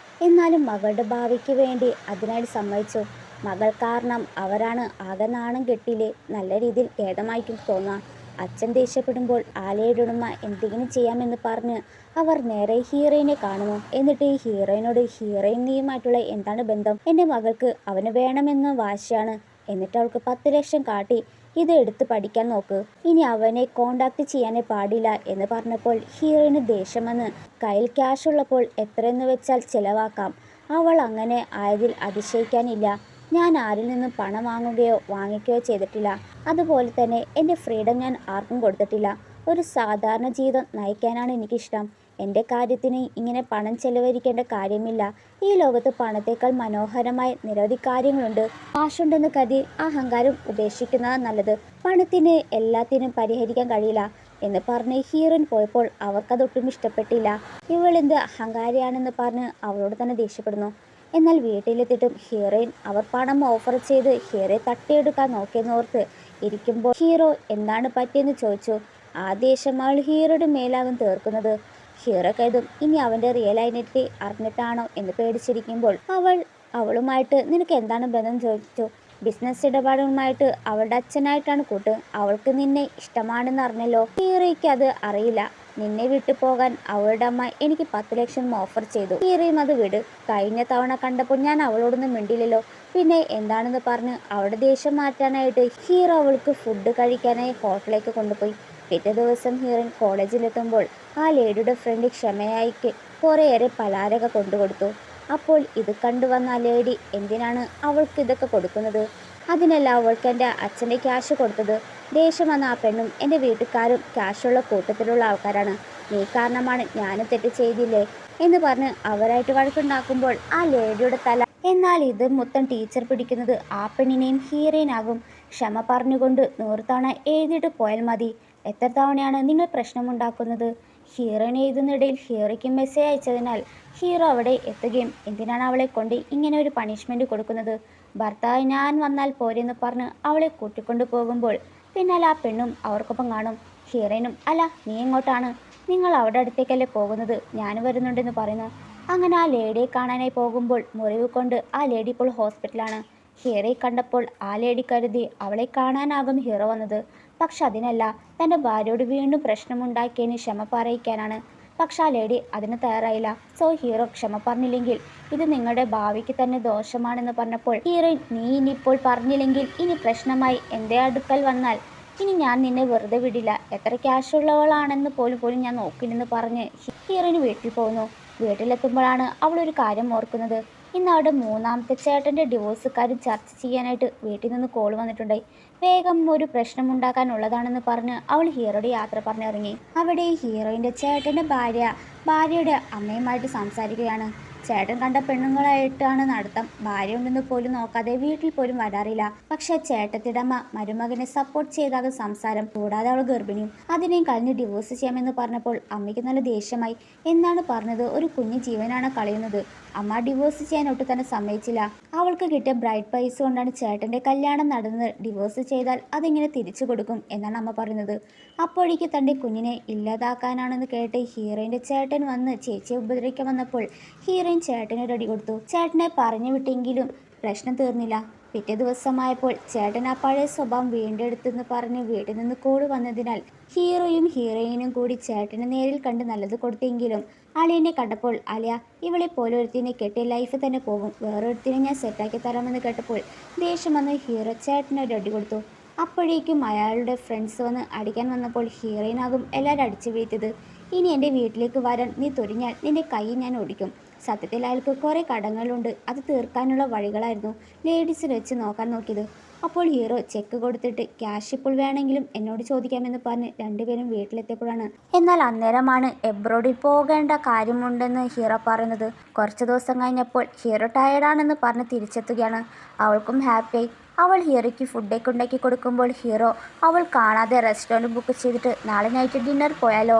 എന്നാലും മകളുടെ ഭാവിക്ക് വേണ്ടി അതിനായി സമ്മതിച്ചു. മകൾ കാരണം അവരാണ് ആകെ നാണം കെട്ടില്ലേ. നല്ല രീതിയിൽ ഖേദമായിരിക്കും തോന്നുക. അച്ഛൻ ദേഷ്യപ്പെടുമ്പോൾ ആലയുടുമ്മ എന്തെങ്കിലും ചെയ്യാമെന്ന് പറഞ്ഞ് അവർ നേരെ ഹീറോയിനെ കാണുന്നു. എന്നിട്ട് ഈ ഹീറോയിനോട്, ഹീറോയിൻ നീയുമായിട്ടുള്ള എന്താണ് ബന്ധം? എൻ്റെ മകൾക്ക് അവന് വേണമെന്ന് വാശിയാണ്. എന്നിട്ട് അവൾക്ക് 10 ലക്ഷം കാട്ടി, ഇത് എടുത്ത് പഠിക്കാൻ നോക്ക്, ഇനി അവനെ കോണ്ടാക്ട് ചെയ്യാനേ പാടില്ല എന്ന് പറഞ്ഞപ്പോൾ ഹീറോയിന് ദേഷ്യം വന്ന്, കയ്യിൽ ക്യാഷ് ഉള്ളപ്പോൾ എത്രയെന്ന് വെച്ചാൽ ചിലവാക്കാം. അവൾ അങ്ങനെ ആയതിൽ അതിശയിക്കാനില്ല. ഞാൻ ആരിൽ നിന്നും പണം വാങ്ങുകയോ വാങ്ങിക്കുകയോ ചെയ്തിട്ടില്ല. അതുപോലെ തന്നെ എൻ്റെ ഫ്രീഡം ഞാൻ ആർക്കും കൊടുത്തിട്ടില്ല. ഒരു സാധാരണ ജീവിതം നയിക്കാനാണ് എനിക്കിഷ്ടം. എൻ്റെ കാര്യത്തിന് ഇങ്ങനെ പണം ചെലവഴിക്കേണ്ട കാര്യമില്ല. ഈ ലോകത്ത് പണത്തേക്കാൾ മനോഹരമായ നിരവധി കാര്യങ്ങളുണ്ട്. കാശുണ്ടെന്ന് കരുതി അഹങ്കാരം ഉപേക്ഷിക്കുന്നതാണ് നല്ലത്. പണത്തിന് എല്ലാത്തിനും പരിഹരിക്കാൻ കഴിയില്ല എന്ന് പറഞ്ഞ് ഹീറോയിൻ പോയപ്പോൾ അവർക്കതൊട്ടും ഇഷ്ടപ്പെട്ടില്ല. ഇവളെന്ത് അഹങ്കാരിയാണെന്ന് പറഞ്ഞ് അവളോട് തന്നെ ദേഷ്യപ്പെടുന്നു. എന്നാൽ വീട്ടിലെത്തിയിട്ടും ഹീറോയിൻ അവർ പണം ഓഫർ ചെയ്ത് ഹീറോയെ തട്ടിയെടുക്കാൻ നോക്കിയെന്നോർത്ത് ഇരിക്കുമ്പോൾ ഹീറോ എന്താണ് പറ്റിയെന്ന് ചോദിച്ചു. ആ ദേഷ്യം അവൾ ഹീറോയുടെ മേലാകും തീർക്കുന്നത്. ഹീറോ കരുതും ഇനി അവൻ്റെ റിയൽ ഐഡന്റിറ്റി അറിഞ്ഞിട്ടാണോ എന്ന് പേടിച്ചിരിക്കുമ്പോൾ അവളുമായിട്ട് നിനക്ക് എന്താണ് ബന്ധം ചോദിച്ചു. ബിസിനസ് ഇടപാടുമായിട്ട് അവളുടെ അച്ഛനായിട്ടാണ് കൂട്ട്. അവൾക്ക് നിന്നെ ഇഷ്ടമാണെന്ന് അറിഞ്ഞല്ലോ. ഹീറോയ്ക്ക് അത് അറിയില്ല. നിന്നെ വിട്ടു പോകാൻ അവളുടെ അമ്മ എനിക്ക് 10 ലക്ഷം ഓഫർ ചെയ്തു. ഹീറോയും അത് വിട്. കഴിഞ്ഞ തവണ കണ്ടപ്പോൾ ഞാൻ അവളോടൊന്നും മിണ്ടില്ലല്ലോ. പിന്നെ എന്താണെന്ന് പറഞ്ഞ് അവളുടെ ദേഷ്യം മാറ്റാനായിട്ട് ഹീറോ അവൾക്ക് ഫുഡ് കഴിക്കാനായി ഹോട്ടലിലേക്ക് കൊണ്ടുപോയി. പിറ്റേ ദിവസം ഹീറോയിൻ കോളേജിലെത്തുമ്പോൾ ആ ലേഡിയുടെ ഫ്രണ്ട് ക്ഷമയായിക്ക് കുറേയേറെ പലഹാരമൊക്കെ കൊണ്ടുകൊടുത്തു. അപ്പോൾ ഇത് കണ്ടുവന്ന ആ ലേഡി എന്തിനാണ് അവൾക്ക് ഇതൊക്കെ കൊടുക്കുന്നത്? അതിനല്ല അവൾക്ക് എൻ്റെ അച്ഛൻ്റെ ക്യാഷ് കൊടുത്തത്. ദേഷ്യം വന്ന ആ പെണ്ണും എൻ്റെ വീട്ടുകാരും ക്യാഷുള്ള കൂട്ടത്തിലുള്ള ആൾക്കാരാണ്. നീ കാരണമാണ് ഞാനും തെറ്റ് ചെയ്തില്ലേ എന്ന് പറഞ്ഞ് അവരായിട്ട് വഴക്കുണ്ടാക്കുമ്പോൾ ആ ലേഡിയുടെ തല, എന്നാൽ ഇത് മൊത്തം ടീച്ചർ പിടിക്കുന്നത് ആ പെണ്ണിനെയും ഹീറോയിനാകും. ക്ഷമ പറഞ്ഞുകൊണ്ട് 100 തവണ എഴുതിയിട്ട് പോയാൽ മതി. എത്ര തവണയാണ് നിങ്ങൾ പ്രശ്നമുണ്ടാക്കുന്നത്? ഹീറോയിൻ എഴുതുന്നിടയിൽ ഹീറോയ്ക്ക് മെസ്സേജ് അയച്ചതിനാൽ ഹീറോ അവിടെ എത്തുകയും എന്തിനാണ് അവളെ കൊണ്ട് ഇങ്ങനെ ഒരു പണിഷ്മെൻറ്റ് കൊടുക്കുന്നത്? ഭർത്താവ് ഞാൻ വന്നാൽ പോരെന്ന് പറഞ്ഞ് അവളെ കൂട്ടിക്കൊണ്ടു പോകുമ്പോൾ പിന്നാലെ ആ പെണ്ണും അവർക്കൊപ്പം കാണും. ഹീറോയിനും അല്ല നീ എങ്ങോട്ടാണ്? നിങ്ങൾ അവിടെ അടുത്തേക്കല്ലേ പോകുന്നത്, ഞാൻ വരുന്നുണ്ടെന്ന് പറയുന്നു. അങ്ങനെ ആ ലേഡിയെ കാണാനായി പോകുമ്പോൾ മുറിവ് കൊണ്ട് ആ ലേഡി ഇപ്പോൾ ഹോസ്പിറ്റലാണ്. ഹീറോയെ കണ്ടപ്പോൾ ആ ലേഡി കരുതി അവളെ കാണാനാകും ഹീറോ വന്നത്. പക്ഷെ അതിനല്ല, തൻ്റെ ഭാര്യയോട് വീണ്ടും പ്രശ്നമുണ്ടാക്കിയതിന് ക്ഷമ പറയിക്കാനാണ്. പക്ഷെ ആ ലേഡി അതിന് തയ്യാറായില്ല. സോ ഹീറോ ക്ഷമ പറഞ്ഞില്ലെങ്കിൽ ഇത് നിങ്ങളുടെ ഭാവിക്ക് തന്നെ ദോഷമാണെന്ന് പറഞ്ഞപ്പോൾ ഹീറോയിൻ, നീ ഇനിയിപ്പോൾ പറഞ്ഞില്ലെങ്കിൽ ഇനി പ്രശ്നമായി എൻ്റെ അടുക്കൽ വന്നാൽ ഇനി ഞാൻ നിന്നെ വെറുതെ വിടില്ല. എത്ര ക്യാഷുള്ളവളാണെന്ന് പോലും ഞാൻ നോക്കില്ലെന്ന് പറഞ്ഞ് ഹീറോയിന് വീട്ടിൽ പോകുന്നു. വീട്ടിലെത്തുമ്പോഴാണ് അവളൊരു കാര്യം ഓർക്കുന്നത്. ഇന്ന് അവിടെ 3ാമത്തെ ചേട്ടൻ്റെ ഡിവോഴ്സ് കാര്യം ചർച്ച ചെയ്യാനായിട്ട് വീട്ടിൽ നിന്ന് കോൾ വന്നിട്ടുണ്ടായി. വേഗം ഒരു പ്രശ്നമുണ്ടാക്കാനുള്ളതാണെന്ന് പറഞ്ഞ് അവൾ ഹീറോയുടെ യാത്ര പറഞ്ഞിറങ്ങി. അവിടെ ഹീറോയിൻ്റെ ചേട്ടൻ്റെ ഭാര്യയുടെ അമ്മയുമായിട്ട് സംസാരിക്കുകയാണ്. ചേട്ടൻ കണ്ട പെണ്ണുങ്ങളായിട്ടാണ് നടത്തം. ഭാര്യ ഉണ്ടെന്ന് പോലും നോക്കാതെ വീട്ടിൽ പോലും വരാറില്ല. പക്ഷെ ചേട്ടത്തിടമ്മ മരുമകനെ സപ്പോർട്ട് ചെയ്താകും സംസാരം. കൂടാതെ അവൾ ഗർഭിണിയും. അതിനെയും കഴിഞ്ഞ് ഡിവോഴ്സ് ചെയ്യാമെന്ന് പറഞ്ഞപ്പോൾ അമ്മയ്ക്ക് നല്ല ദേഷ്യമായി. എന്നാണ് പറഞ്ഞത്, ഒരു കുഞ്ഞു ജീവനാണ് കളയുന്നത്. അമ്മ ഡിവോഴ്സ് ചെയ്യാൻ ഒട്ടും തന്നെ സമ്മതിച്ചില്ല. അവൾക്ക് കിട്ടിയ ബ്രൈഡ് പ്രൈസ് കൊണ്ടാണ് ചേട്ടൻ്റെ കല്യാണം നടന്നത്. ഡിവോഴ്സ് ചെയ്താൽ അതെങ്ങനെ തിരിച്ചു കൊടുക്കും എന്നാണ് അമ്മ പറയുന്നത്. അപ്പോഴേക്ക് തൻ്റെ കുഞ്ഞിനെ ഇല്ലാതാക്കാനാണെന്ന് കേട്ട് ഹീറോയിൻ്റെ ചേട്ടൻ വന്ന് ചേച്ചിയെ ഉപദ്രവിക്കാൻ വന്നപ്പോൾ ഹീറോയിൻ ചേട്ടന് റെഡി കൊടുത്തു. ചേട്ടനെ പറഞ്ഞു വിട്ടെങ്കിലും പ്രശ്നം തീർന്നില്ല. പിറ്റേ ദിവസമായപ്പോൾ ചേട്ടൻ ആ പഴയ സ്വഭാവം വീണ്ടെടുത്തെന്ന് പറഞ്ഞ് വീട്ടിൽ നിന്ന് കോള് വന്നതിനാൽ ഹീറോയും ഹീറോയിനും കൂടി ചേട്ടനെ നേരിൽ കണ്ട് നല്ലത് കൊടുത്തെങ്കിലും അളിയനെ കണ്ടപ്പോൾ അലിയ ഇവളെ പോലെ ഒരുത്തിനെ കെട്ടിയ ലൈഫ് തന്നെ പോകും, വേറൊരുത്തിനെ ഞാൻ സെറ്റാക്കി തരാമെന്ന് കേട്ടപ്പോൾ ദേഷ്യം വന്ന് ഹീറോ ചേട്ടനൊരു അടി കൊടുത്തു. അപ്പോഴേക്കും അയാളുടെ ഫ്രണ്ട്സ് വന്ന് അടിക്കാൻ വന്നപ്പോൾ ഹീറോയിനാകും എല്ലാവരും അടിച്ചു വീഴ്ത്തിയത്. ഇനി എൻ്റെ വീട്ടിലേക്ക് വരാൻ നീ തുനിഞ്ഞാൽ നിന്റെ കൈ ഞാൻ ഓടിക്കും. സത്യത്തിൽ അയാൾക്ക് കുറേ കടങ്ങളുണ്ട്, അത് തീർക്കാനുള്ള വഴികളായിരുന്നു ലേഡീസിൽ വെച്ച് നോക്കാൻ നോക്കിയത്. അപ്പോൾ ഹീറോ ചെക്ക് കൊടുത്തിട്ട് ക്യാഷ് ഇപ്പോൾ വേണമെങ്കിലും എന്നോട് ചോദിക്കാമെന്ന് പറഞ്ഞ് രണ്ടുപേരും വീട്ടിലെത്തിയപ്പോഴാണ് എന്നാൽ അന്നേരമാണ് എബ്രോഡിൽ പോകേണ്ട കാര്യമുണ്ടെന്ന് ഹീറോ പറയുന്നത്. കുറച്ച് ദിവസം കഴിഞ്ഞപ്പോൾ ഹീറോ ടയർഡാണെന്ന് പറഞ്ഞ് തിരിച്ചെത്തുകയാണ്. അവൾക്കും ഹാപ്പിയായി. അവൾ ഹീറോയ്ക്ക് ഫുഡൊക്കെ ഉണ്ടാക്കി കൊടുക്കുമ്പോൾ ഹീറോ അവൾ കാണാതെ റെസ്റ്റോറൻറ്റ് ബുക്ക് ചെയ്തിട്ട് നാളെ നൈറ്റ് ഡിന്നർ പോയാലോ,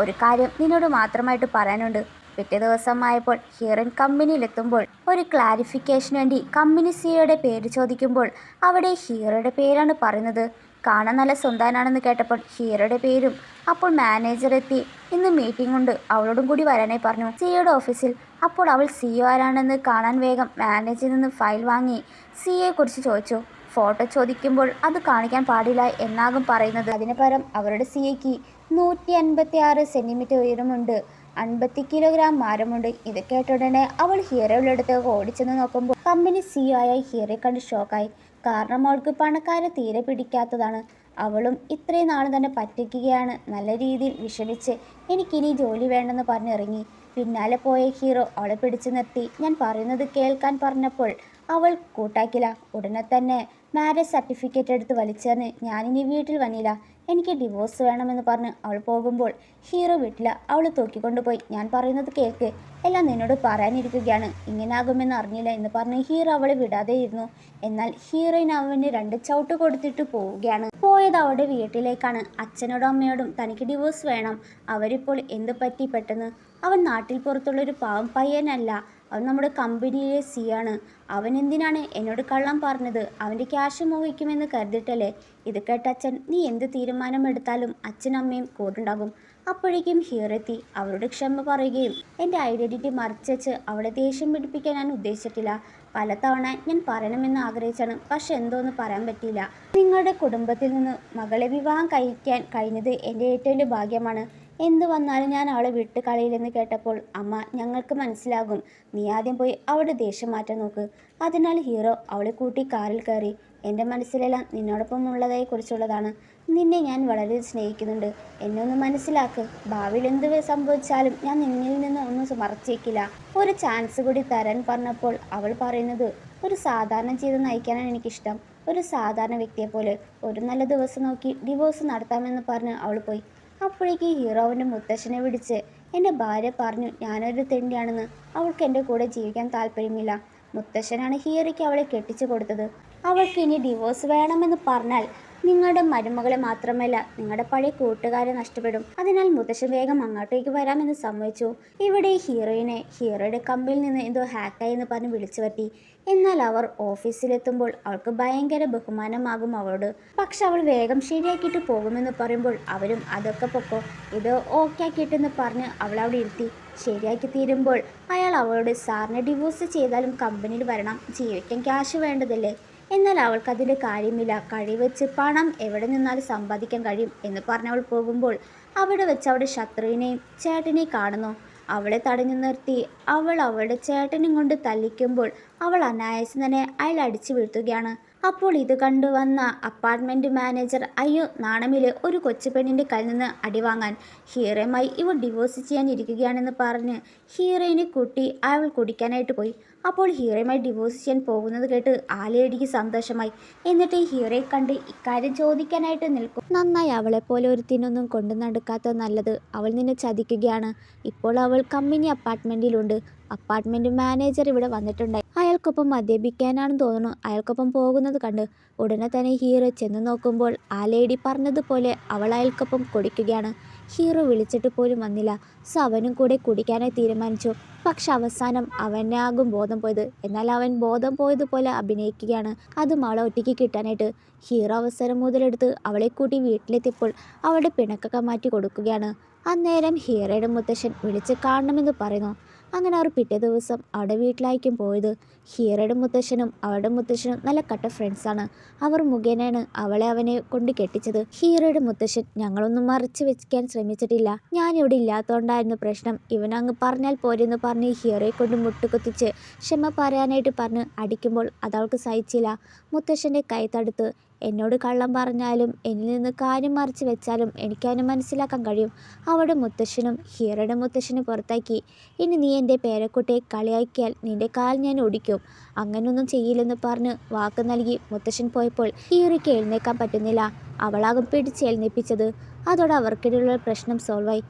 ഒരു കാര്യം നിന്നോട് മാത്രമായിട്ട് പറയാനുണ്ട്. പിറ്റേ ദിവസമായപ്പോൾ ഹീറോയിൻ കമ്പനിയിലെത്തുമ്പോൾ ഒരു ക്ലാരിഫിക്കേഷന് വേണ്ടി കമ്പനി സിഇഒയുടെ പേര് ചോദിക്കുമ്പോൾ അവിടെ ഹീറോയുടെ പേരാണ് പറയുന്നത്. കാണാൻ നല്ല സ്വന്തനാണെന്ന് കേട്ടപ്പോൾ ഹീറോയുടെ പേരും. അപ്പോൾ മാനേജർ എത്തി, ഇന്ന് മീറ്റിംഗ് ഉണ്ട്, അവളോടും കൂടി വരാനായി പറഞ്ഞു സിഇഒയുടെ ഓഫീസിൽ. അപ്പോൾ അവൾ സിഇഒ ആരാണെന്ന് കാണാൻ വേഗം മാനേജറിൽ നിന്ന് ഫയൽ വാങ്ങി സിഇഒയെ കുറിച്ച് ചോദിച്ചു. ഫോട്ടോ ചോദിക്കുമ്പോൾ അത് കാണിക്കാൻ പാടില്ല എന്നാകും പറയുന്നത്. അതിന് പകരം അവരുടെ സിഇഒയ്ക്ക് 156 സെൻറ്റിമീറ്റർ ഉയരമുണ്ട്, 50 കിലോഗ്രാം ഭാരമുണ്ട്. ഇത് കേട്ടുടനെ അവൾ ഹീറോയുടെ അടുത്ത് ഓടിച്ചെന്ന് നോക്കുമ്പോൾ കമ്പനി സിഇഒ ആയ ഹീറോയെ കണ്ട് ഷോക്കായി. കാരണം അവൾക്ക് പണക്കാരെ തീരെ പിടിക്കാത്തതാണ്. അവളും ഇത്രയും നാളും തന്നെ പറ്റിക്കുകയാണ്. നല്ല രീതിയിൽ വിഷമിച്ച് എനിക്കിനി ജോലി വേണ്ടെന്ന് പറഞ്ഞിറങ്ങി. പിന്നാലെ പോയ ഹീറോ അവളെ പിടിച്ചു നിർത്തി. ഞാൻ പറയുന്നത് കേൾക്കാൻ പറഞ്ഞപ്പോൾ അവൾ കൂട്ടാക്കില്ല. ഉടനെ തന്നെ മാരേജ് സർട്ടിഫിക്കറ്റ് എടുത്ത് വലിച്ചെറിഞ്ഞ് ഞാനിനി വീട്ടിൽ വന്നില്ല, എനിക്ക് ഡിവോഴ്സ് വേണമെന്ന് പറഞ്ഞ് അവൾ പോകുമ്പോൾ ഹീറോ വീട്ടിൽ അവൾ തൂക്കിക്കൊണ്ടുപോയി. ഞാൻ പറയുന്നത് കേൾക്ക്, എല്ലാം നിന്നോട് പറയാനിരിക്കുകയാണ്, ഇങ്ങനാകുമെന്ന് അറിഞ്ഞില്ല എന്ന് പറഞ്ഞ് ഹീറോ അവളെ വിടാതെ ഇരുന്നു. എന്നാൽ ഹീറോയിൻ അവന് 2 ചവിട്ട് കൊടുത്തിട്ട് പോവുകയാണ്. പോയത് അവളുടെ വീട്ടിലേക്കാണ്. അച്ഛനോടും അമ്മയോടും തനിക്ക് ഡിവോഴ്സ് വേണം. അവരിപ്പോൾ എന്ത് പറ്റി പെട്ടെന്ന്? അവൻ നാട്ടിൽ പുറത്തുള്ളൊരു പാവം പയ്യനല്ല, അവൻ നമ്മുടെ കമ്പനിയിലെ സിയാണ്. അവൻ എന്തിനാണ് എന്നോട് കള്ളം പറഞ്ഞത്? അവൻ്റെ ക്യാഷ് മോഹിക്കുമെന്ന് കരുതിയിട്ടല്ലേ? ഇത് കേട്ട അച്ഛൻ, നീ എന്ത് തീരുമാനമെടുത്താലും അച്ഛനും അമ്മയും കൂടുണ്ടാകും. അപ്പോഴേക്കും ഹീറോ എത്തി. അവരോട് ക്ഷമ പറയുകയും എൻ്റെ ഐഡൻറ്റിറ്റി മറിച്ച് അവളെ ദേഷ്യം പിടിപ്പിക്കാൻ ഞാൻ ഉദ്ദേശിച്ചിട്ടില്ല. പലതവണ ഞാൻ പറയണമെന്ന് ആഗ്രഹിച്ചാണ്, പക്ഷെ എന്തോന്ന് പറയാൻ പറ്റിയില്ല. നിങ്ങളുടെ കുടുംബത്തിൽ നിന്ന് മകളെ വിവാഹം കഴിക്കാൻ കഴിഞ്ഞത് എൻ്റെ ഏറ്റവും വലിയ ഭാഗ്യമാണ്. എന്ത് വന്നാലും ഞാൻ അവളെ വിട്ട് കളയില്ലെന്ന് കേട്ടപ്പോൾ അമ്മ, ഞങ്ങൾക്ക് മനസ്സിലാകും, നീ ആദ്യം പോയി അവളുടെ ദേഷ്യം മാറ്റാൻ നോക്ക്. അതിനാൽ ഹീറോ അവളെ കൂട്ടി കാറിൽ കയറി. എൻ്റെ മനസ്സിലെല്ലാം നിന്നോടൊപ്പം ഉള്ളതായി കുറിച്ചുള്ളതാണ്. നിന്നെ ഞാൻ വളരെ സ്നേഹിക്കുന്നുണ്ട്, എന്നെ ഒന്ന് മനസ്സിലാക്ക്. ഭാവിയിൽ എന്ത് സംഭവിച്ചാലും ഞാൻ നിന്നിൽ നിന്ന് ഒന്നും മറച്ചേക്കില്ല. ഒരു ചാൻസ് കൂടി തരാൻ പറഞ്ഞപ്പോൾ അവൾ പറയുന്നത്, ഒരു സാധാരണ ജീവിതം നയിക്കാനാണ് എനിക്കിഷ്ടം, ഒരു സാധാരണ വ്യക്തിയെ പോലെ. ഒരു നല്ല ദിവസം നോക്കി ഡിവോഴ്സ് നടത്താമെന്ന് പറഞ്ഞ് അവൾ പോയി. അപ്പോഴേക്ക് ഹീറോ അവൻ്റെ മുത്തശ്ശനെ വിളിച്ച്, എൻ്റെ ഭാര്യ പറഞ്ഞു ഞാനൊരു തെണ്ടിയാണെന്ന്, അവൾക്ക് എൻ്റെ കൂടെ ജീവിക്കാൻ താല്പര്യമില്ല. മുത്തശ്ശനാണ് ഹീറോയ്ക്ക് അവളെ കെട്ടിച്ചു കൊടുത്തത്. അവൾക്ക് ഇനി ഡിവോഴ്സ് വേണമെന്ന് പറഞ്ഞാൽ നിങ്ങളുടെ മരുമകളെ മാത്രമല്ല നിങ്ങളുടെ പഴയ കൂട്ടുകാരെ നഷ്ടപ്പെടും. അതിനാൽ മുത്തശ്ശൻ വേഗം അങ്ങോട്ടേക്ക് വരാമെന്ന് സമ്മതിച്ചു. ഇവിടെ ഹീറോയുടെ കമ്പനിയിൽ നിന്ന് എന്തോ ഹാക്കായി എന്ന് പറഞ്ഞ് വിളിച്ചു വരുത്തി. എന്നാൽ അവർ ഓഫീസിലെത്തുമ്പോൾ അവൾക്ക് ഭയങ്കര ബഹുമാനമാകും അവളോട്. പക്ഷെ അവൾ വേഗം ശരിയാക്കിയിട്ട് പോകുമെന്ന് പറയുമ്പോൾ അവരും അതൊക്കെ പൊക്കോ, ഇത് ഓക്കെ ആക്കിയിട്ടെന്ന് പറഞ്ഞ് അവൾ അവിടെ ഇരുത്തി. ശരിയാക്കി തീരുമ്പോൾ അയാൾ അവളോട്, സാറിനെ ഡിവോഴ്സ് ചെയ്താലും കമ്പനിയിൽ വരണം, ജീവിക്കാൻ ക്യാഷ് വേണ്ടതല്ലേ? എന്നാൽ അവൾക്കതിൻ്റെ കാര്യമില്ല, കഴിവെച്ച് പണം എവിടെ നിന്നാലും സമ്പാദിക്കാൻ കഴിയും എന്ന് പറഞ്ഞവൾ പോകുമ്പോൾ അവിടെ വെച്ച് അവിടെ ശത്രുവിനെയും ചേട്ടനെയും കാണുന്നു. അവളെ തടഞ്ഞു നിർത്തി അവൾ അവളുടെ ചേട്ടനും കൊണ്ട് തല്ലിക്കുമ്പോൾ അവൾ അനായാസം തന്നെ അയാൾ അടിച്ചു വീഴ്ത്തുകയാണ്. അപ്പോൾ ഇത് കണ്ടുവന്ന അപ്പാർട്ട്മെൻറ്റ് മാനേജർ, അയ്യോ നാണമില് ഒരു കൊച്ചു പെണ്ണിൻ്റെ കയ്യിൽ നിന്ന് അടിവാങ്ങാൻ, ഹീറോയുമായി ഇവൾ ഡിവോഴ്സ് ചെയ്യാൻ ഇരിക്കുകയാണെന്ന് പറഞ്ഞ് ഹീറോയിനെ കൂട്ടി അവൾ കുടിക്കാനായിട്ട് പോയി. അപ്പോൾ ഹീറോയുമായി ഡിവോഴ്സ് ചെയ്യാൻ പോകുന്നത് കേട്ട് ആ ലേഡിക്ക് സന്തോഷമായി. എന്നിട്ട് ഹീറോയെ കണ്ട് ഇക്കാര്യം ചോദിക്കാനായിട്ട് നിൽക്കും. നന്നായി, അവളെപ്പോലെ ഒരുത്തിനൊന്നും കൊണ്ടു നടക്കാത്ത നല്ലത്, അവൾ നിന്നെ ചതിക്കുകയാണ്. ഇപ്പോൾ അവൾ കമ്പനി അപ്പാർട്ട്മെൻറ്റിലുണ്ട്. അപ്പാർട്ട്മെൻറ്റ് മാനേജർ ഇവിടെ വന്നിട്ടുണ്ടായി. അയാൾക്കൊപ്പം മദ്യപിക്കാനാണെന്ന് തോന്നുന്നു. അയാൾക്കൊപ്പം പോകുന്നത് കണ്ട് ഉടനെ തന്നെ ഹീറോ ചെന്ന് നോക്കുമ്പോൾ ആ ലേഡി പറഞ്ഞതുപോലെ അവൾ അയാൾക്കൊപ്പം കുടിക്കുകയാണ്. ഹീറോ വിളിച്ചിട്ട് പോലും വന്നില്ല. സോ അവനും കൂടെ കുടിക്കാനായി തീരുമാനിച്ചു. പക്ഷെ അവസാനം അവനാകും ബോധം പോയത്. എന്നാൽ അവൻ ബോധം പോയതുപോലെ അഭിനയിക്കുകയാണ്, അതും അവളെ ഒറ്റയ്ക്ക് കിട്ടാനായിട്ട്. ഹീറോ അവസരം മുതലെടുത്ത് അവളെ കൂട്ടി വീട്ടിലെത്തിയപ്പോൾ അവളുടെ പിണക്കൊക്കെ മാറ്റി കൊടുക്കുകയാണ്. അന്നേരം ഹീറോയുടെ മുത്തശ്ശൻ വിളിച്ച് കാണണമെന്ന് പറയുന്നു. അങ്ങനെ അവർ പിറ്റേ ദിവസം അവിടെ വീട്ടിലായിരിക്കും പോയത്. ഹീറയുടെ മുത്തശ്ശനും അവളുടെ മുത്തശ്ശനും നല്ല കട്ട ഫ്രണ്ട്സാണ്. അവർ മുഖേനയാണ് അവനെ കൊണ്ട് കെട്ടിച്ചത്. ഹീറയുടെ മുത്തശ്ശൻ ഞങ്ങളൊന്നും മറച്ചു വെക്കാൻ ശ്രമിച്ചിട്ടില്ല, ഞാനിവിടെ ഇല്ലാത്തതുകൊണ്ടായിരുന്നു പ്രശ്നം, ഇവനങ്ങ് പറഞ്ഞാൽ പോരെന്ന് പറഞ്ഞ് ഹീറയെ കൊണ്ട് മുട്ടുകുത്തിച്ച് ക്ഷമ പറയാനായിട്ട് പറഞ്ഞ് അടിക്കുമ്പോൾ അതവൾക്ക് സഹിച്ചില്ല. മുത്തശ്ശൻ്റെ കൈ തടുത്ത് എന്നോട് കള്ളം പറഞ്ഞാലും എന്നിൽ നിന്ന് കാര്യം മറിച്ച് വെച്ചാലും എനിക്കതിനെ മനസ്സിലാക്കാൻ കഴിയും. അവളുടെ മുത്തശ്ശനും ഹീറയുടെ മുത്തശ്ശനും പുറത്താക്കി. ഇനി നീ എൻ്റെ പേരക്കുട്ടിയെ കളിയാക്കിയാൽ നിന്റെ കാൽ ഞാൻ ഒടിക്കും, അങ്ങനൊന്നും ചെയ്യില്ലെന്ന് പറഞ്ഞ് വാക്ക് നൽകി മുത്തശ്ശൻ പോയപ്പോൾ ഹീറയ്ക്ക് എഴുന്നേക്കാൻ പറ്റുന്നില്ല. അവളാകും പിടിച്ചെഴുന്നേൽപ്പിച്ചത്. അതോടെ അവർക്കിടയിലുള്ള പ്രശ്നം സോൾവായി.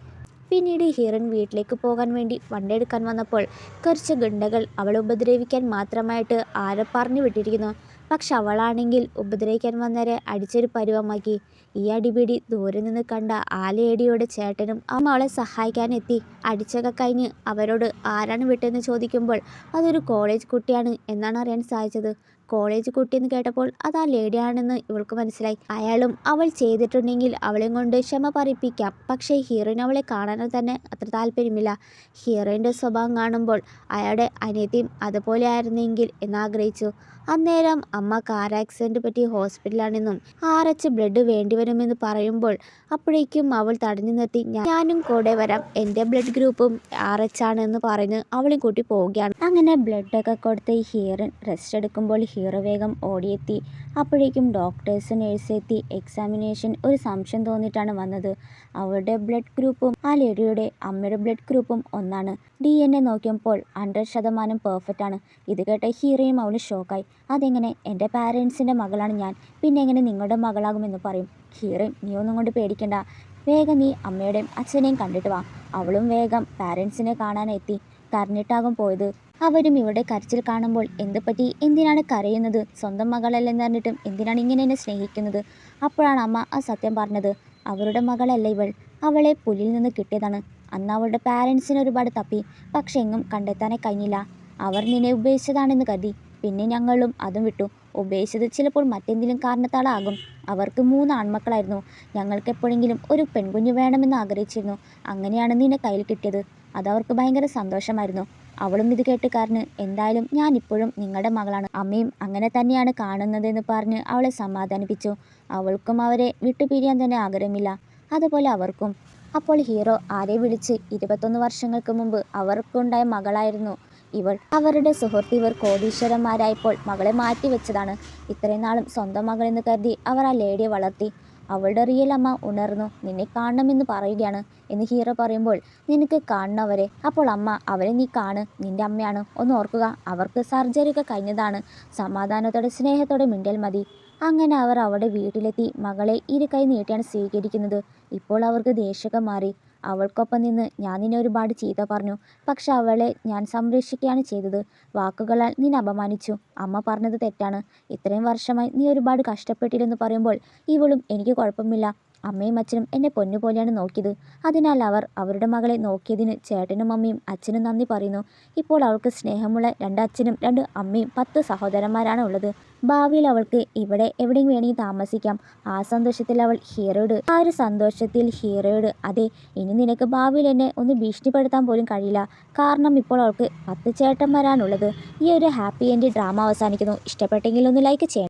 പിന്നീട് ഹീറൻ വീട്ടിലേക്ക് പോകാൻ വേണ്ടി വണ്ടിയെടുക്കാൻ വന്നപ്പോൾ കുറച്ച് ഗുണ്ടകൾ അവളെ ഉപദ്രവിക്കാൻ മാത്രമായിട്ട് ആരെ പറഞ്ഞു വിട്ടിരിക്കുന്നു. പക്ഷെ അവളാണെങ്കിൽ ഉപദ്രവിക്കാൻ വന്നവരെ അടിച്ചൊരു പരുവമാക്കി. ഈ അടിപിടി ദൂരെ നിന്ന് കണ്ട ആലയേടിയുടെ ചേട്ടനും അമ്മ അവളെ സഹായിക്കാനെത്തി. അടിച്ചൊക്കെ കഴിഞ്ഞ് അവരോട് ആരാണ് വിട്ടതെന്ന് ചോദിക്കുമ്പോൾ അതൊരു കോളേജ് കുട്ടിയാണ് എന്നാണ് അറിയാൻ സാധിച്ചത്. കോളേജ് കുട്ടിയെന്ന് കേട്ടപ്പോൾ അത് ആ ലേഡിയാണെന്ന് ഇവൾക്ക് മനസ്സിലായി. അയാളും അവൾ ചെയ്തിട്ടുണ്ടെങ്കിൽ അവളെയും കൊണ്ട് ക്ഷമ പറയിപ്പിക്കാം. പക്ഷേ ഹീറോയിന് അവളെ കാണാൻ തന്നെ അത്ര താല്പര്യമില്ല. ഹീറോയിൻ്റെ സ്വഭാവം കാണുമ്പോൾ അയാളുടെ അനിയത്തിയും അതുപോലെ ആയിരുന്നെങ്കിൽ എന്നാഗ്രഹിച്ചു. അന്നേരം അമ്മ കാർ ആക്സിഡൻറ്റ് പറ്റി ഹോസ്പിറ്റലാണെന്നും RH ബ്ലഡ് വേണ്ടിവരുമെന്ന് പറയുമ്പോൾ അപ്പോഴേക്കും അവൾ തടഞ്ഞു നിർത്തി ഞാനും കൂടെ വരാം, എൻ്റെ ബ്ലഡ് ഗ്രൂപ്പും RH ആണെന്ന് പറഞ്ഞ് അവളെയും കൂട്ടി പോവുകയാണ്. അങ്ങനെ ബ്ലഡൊക്കെ കൊടുത്ത് ഹീറൻ റെസ്റ്റ് എടുക്കുമ്പോൾ ഹീറോ വേഗം ഓടിയെത്തി. അപ്പോഴേക്കും ഡോക്ടേഴ്സ് നേഴ്സ് എത്തി. എക്സാമിനേഷൻ ഒരു സംശയം തോന്നിയിട്ടാണ് വന്നത്. അവളുടെ ബ്ലഡ് ഗ്രൂപ്പും ആ ലേഡിയുടെ അമ്മയുടെ ബ്ലഡ് ഗ്രൂപ്പും ഒന്നാണ്. DNA നോക്കിയപ്പോൾ 100% പെർഫെക്റ്റ് ആണ്. ഇത് കേട്ട ഹീറോയും അവന് ഷോക്കായി. അതെങ്ങനെ, എൻ്റെ പാരൻസിൻ്റെ മകളാണ് ഞാൻ, പിന്നെ എങ്ങനെ നിങ്ങളുടെ മകളാകുമെന്ന് പറയും. ഹീറോയിൻ നീ ഒന്നും കൊണ്ട് പേടിക്കണ്ട, വേഗം നീ അമ്മയുടെയും അച്ഛനെയും കണ്ടിട്ട് വാ. അവളും വേഗം പാരൻസിനെ കാണാനെത്തി. കരഞ്ഞിട്ടാകും പോയത്. അവരും ഇവിടെ കരച്ചിൽ കാണുമ്പോൾ എന്ത് പറ്റി, എന്തിനാണ് കരയുന്നത്, സ്വന്തം മകളല്ലെന്ന് പറഞ്ഞിട്ടും എന്തിനാണ് ഇങ്ങനെ എന്നെ സ്നേഹിക്കുന്നത്? അപ്പോഴാണ് അമ്മ ആ സത്യം പറഞ്ഞത്. അവരുടെ മകളല്ല ഇവൾ, അവളെ പുലിയിൽ നിന്ന് കിട്ടിയതാണ്. അന്ന് അവളുടെ പാരൻസിനെ ഒരുപാട് തപ്പി, പക്ഷെ എങ്ങും കണ്ടെത്താനേ കഴിഞ്ഞില്ല. അവർ നിന്നെ ഉപേക്ഷിച്ചതാണെന്ന് കരുതി, പിന്നെ ഞങ്ങളും അതും വിട്ടു. ഉപേക്ഷിച്ചത് ചിലപ്പോൾ മറ്റെന്തെങ്കിലും കാരണത്താലാകും. അവർക്ക് 3 ആൺമക്കളായിരുന്നു. ഞങ്ങൾക്ക് എപ്പോഴെങ്കിലും ഒരു പെൺകുഞ്ഞ് വേണമെന്ന് ആഗ്രഹിച്ചിരുന്നു. അങ്ങനെയാണ് നിന്നെ കയ്യിൽ കിട്ടിയത്. അതവർക്ക് ഭയങ്കര സന്തോഷമായിരുന്നു. അവളും ഇത് കേട്ട് കാരന് എന്തായാലും ഞാൻ ഇപ്പോഴും നിങ്ങളുടെ മകളാണ്, അമ്മയും അങ്ങനെ തന്നെയാണ് കാണുന്നതെന്ന് പറഞ്ഞ് അവളെ സമാധാനിപ്പിച്ചു. അവൾക്കും അവരെ വിട്ടുപിരിയാൻ തന്നെ ആഗ്രഹമില്ല, അതുപോലെ അവർക്കും. അപ്പോൾ ഹീറോ ആരെ വിളിച്ച് 21 വർഷങ്ങൾക്ക് മുമ്പ് അവർക്കുണ്ടായ മകളായിരുന്നു ഇവൾ. അവരുടെ സുഹൃത്ത് ഇവർ കോടീശ്വരന്മാരായപ്പോൾ മകളെ മാറ്റി വെച്ചതാണ്. ഇത്രയും നാളും സ്വന്തം മകളെന്ന് കരുതി അവർ ആ ലേഡിയെ വളർത്തി. അവളുടെ റിയൽ അമ്മ ഉണർന്നു നിന്നെ കാണണമെന്ന് പറയുകയാണ് എന്ന് ഹീറോ പറയുമ്പോൾ നിനക്ക് കാണണവരെ. അപ്പോൾ അമ്മ അവരെ നീ കാണ്, നിന്റെ അമ്മയാണ്, ഒന്ന് ഓർക്കുക, അവർക്ക് സർജറി ഒക്കെ കഴിഞ്ഞതാണ്, സമാധാനത്തോടെ സ്നേഹത്തോടെ മിണ്ടൽ മതി. അങ്ങനെ അവർ അവളുടെ വീട്ടിലെത്തി. മകളെ ഇരു കൈ നീട്ടിയാണ് സ്വീകരിക്കുന്നത്. ഇപ്പോൾ അവർക്ക് ദേഷ്യമൊക്കെ മാറി. അവൾക്കൊപ്പം നിന്ന് ഞാൻ നിന്നെ ഒരുപാട് ചീത്ത പറഞ്ഞു, പക്ഷെ അവളെ ഞാൻ സംരക്ഷിക്കുകയാണ് ചെയ്തത്. വാക്കുകളാൽ നിന്നെ അപമാനിച്ചു, അമ്മ പറഞ്ഞത് തെറ്റാണ്, ഇത്രയും വർഷമായി നീ ഒരുപാട് കഷ്ടപ്പെട്ടില്ലെന്ന് പറയുമ്പോൾ ഇവളും എനിക്ക് കുഴപ്പമില്ല, അമ്മയും അച്ഛനും എന്നെ പൊന്നുപോലെയാണ് നോക്കിയത്, അതിനാൽ അവർ അവരുടെ മകളെ നോക്കിയതിന് ചേട്ടനും അമ്മയും അച്ഛനും നന്ദി പറയുന്നു. ഇപ്പോൾ അവൾക്ക് സ്നേഹമുള്ള 2 അച്ഛനും 2 അമ്മയും 10 സഹോദരന്മാരാണ് ഉള്ളത്. ഭാവിയിൽ അവൾക്ക് ഇവിടെ എവിടെയും വേണമെങ്കിൽ താമസിക്കാം. ആ ഒരു സന്തോഷത്തിൽ ഹീറോയോട് അതെ, ഇനി നിനക്ക് ഭാവിയിൽ എന്നെ ഒന്ന് ഭീഷണിപ്പെടുത്താൻ പോലും കഴിയില്ല, കാരണം ഇപ്പോൾ അവൾക്ക് 10 ചേട്ടന്മാരാണുള്ളത്. ഈ ഒരു ഹാപ്പി എൻഡ് ഡ്രാമ അവസാനിക്കുന്നു. ഇഷ്ടപ്പെട്ടെങ്കിൽ ഒന്ന് ലൈക്ക് ചെയ്യണം.